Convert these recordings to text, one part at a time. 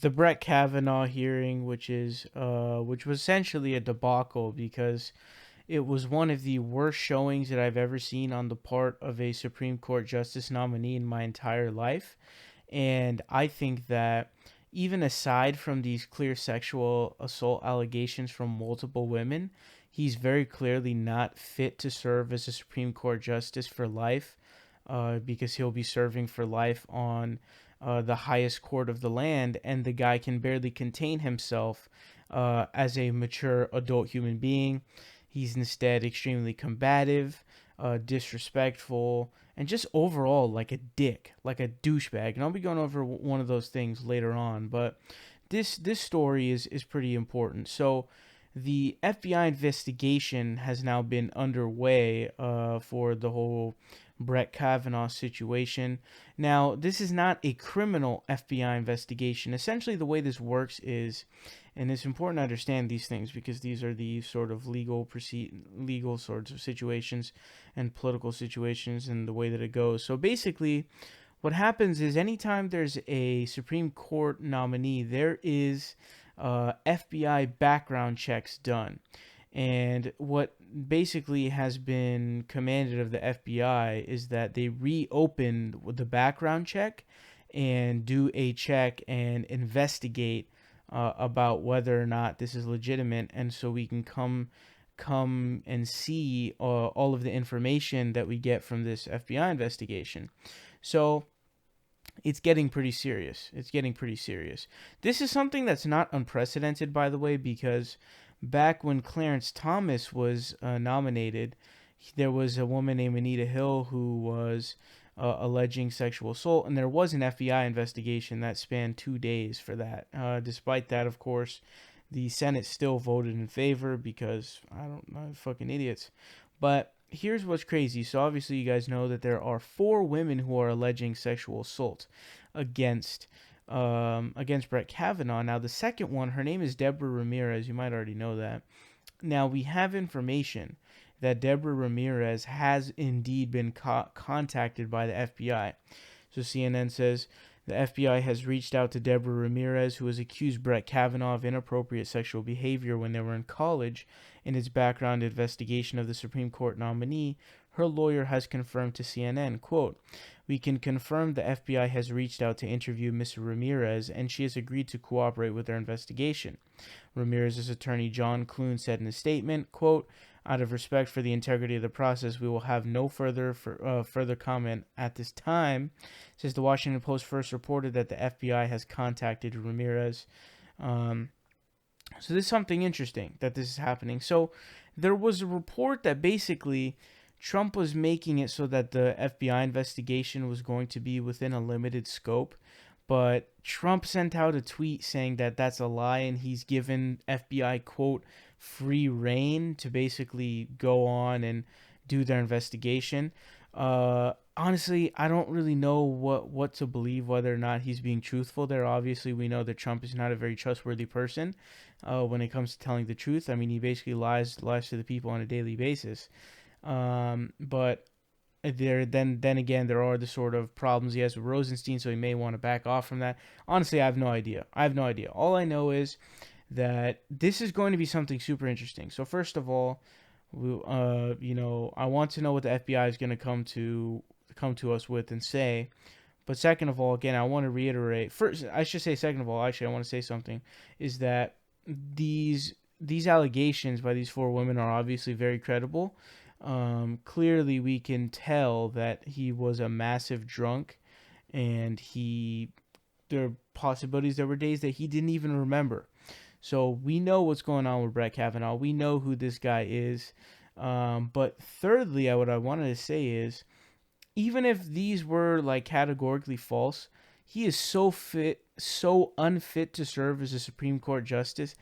the Brett Kavanaugh hearing, which was essentially a debacle because it was one of the worst showings that I've ever seen on the part of a Supreme Court justice nominee in my entire life. And I think that even aside from these clear sexual assault allegations from multiple women, he's very clearly not fit to serve as a Supreme Court justice for life, because he'll be serving for life on the highest court of the land, and the guy can barely contain himself as a mature adult human being. He's instead extremely combative, disrespectful, and just overall like a dick, like a douchebag. And I'll be going over one of those things later on, but this story is pretty important. So the FBI investigation has now been underway for the whole Brett Kavanaugh situation. Now, this is not a criminal FBI investigation. Essentially, the way this works is, and it's important to understand these things because these are the sort of legal sorts of situations and political situations and the way that it goes. So basically, what happens is anytime there's a Supreme Court nominee, there is FBI background checks done. And what basically has been commanded of the FBI is that they reopen the background check and do a check and investigate about whether or not this is legitimate, and so we can come and see all of the information that we get from this FBI investigation. So it's getting pretty serious. It's getting pretty serious. This is something that's not unprecedented, by the way, because back when Clarence Thomas was nominated, there was a woman named Anita Hill who was alleging sexual assault, and there was an FBI investigation that spanned 2 days for that. Despite that, of course, the Senate still voted in favor because I don't know, fucking idiots. But here's what's crazy. So obviously, you guys know that there are 4 women who are alleging sexual assault against against Brett Kavanaugh. Now, the second one, her name is Deborah Ramirez. You might already know that. Now, we have information that Deborah Ramirez has indeed been contacted by the FBI. So CNN says the FBI has reached out to Deborah Ramirez, who has accused Brett Kavanaugh of inappropriate sexual behavior when they were in college. In its background investigation of the Supreme Court nominee, her lawyer has confirmed to CNN, quote, "We can confirm the FBI has reached out to interview Ms. Ramirez, and she has agreed to cooperate with their investigation." Ramirez's attorney John Clune said in a statement, quote, "Out of respect for the integrity of the process, we will have no further comment at this time." Says the Washington Post first reported that the FBI has contacted Ramirez. So this is something interesting that this is happening. So there was a report that basically Trump was making it so that the FBI investigation was going to be within a limited scope. But Trump sent out a tweet saying that that's a lie, and he's given FBI, quote, free reign to basically go on and do their investigation. Honestly, I don't really know what to believe, whether or not he's being truthful there. Obviously, we know that Trump is not a very trustworthy person when it comes to telling the truth. I mean, he basically lies to the people on a daily basis. But then again, there are the sort of problems he has with Rosenstein, so he may want to back off from that. Honestly, I have no idea. All I know is that this is going to be something super interesting. So first of all, I want to know what the FBI is going to come to us with and say. But second of all, again, I want to reiterate. First, I should say second of all, actually, I want to say something. Is that these allegations by these 4 women are obviously very credible. Clearly, we can tell that he was a massive drunk, and there are possibilities. There were days that he didn't even remember. So we know what's going on with Brett Kavanaugh. We know who this guy is. But thirdly, what I wanted to say is, even if these were like categorically false, he is so unfit to serve as a Supreme Court justice.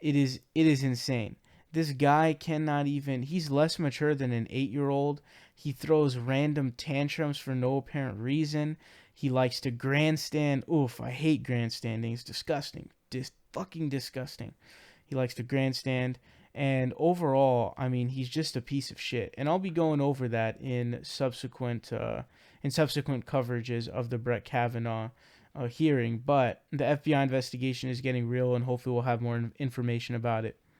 It is insane. This guy cannot even, he's less mature than an 8-year-old. He throws random tantrums for no apparent reason. He likes to grandstand. Oof, I hate grandstanding. It's disgusting. Fucking disgusting. He likes to grandstand. And overall, I mean, he's just a piece of shit. And I'll be going over that in subsequent coverages of the Brett Kavanaugh hearing. But the FBI investigation is getting real, and hopefully we'll have more information about it.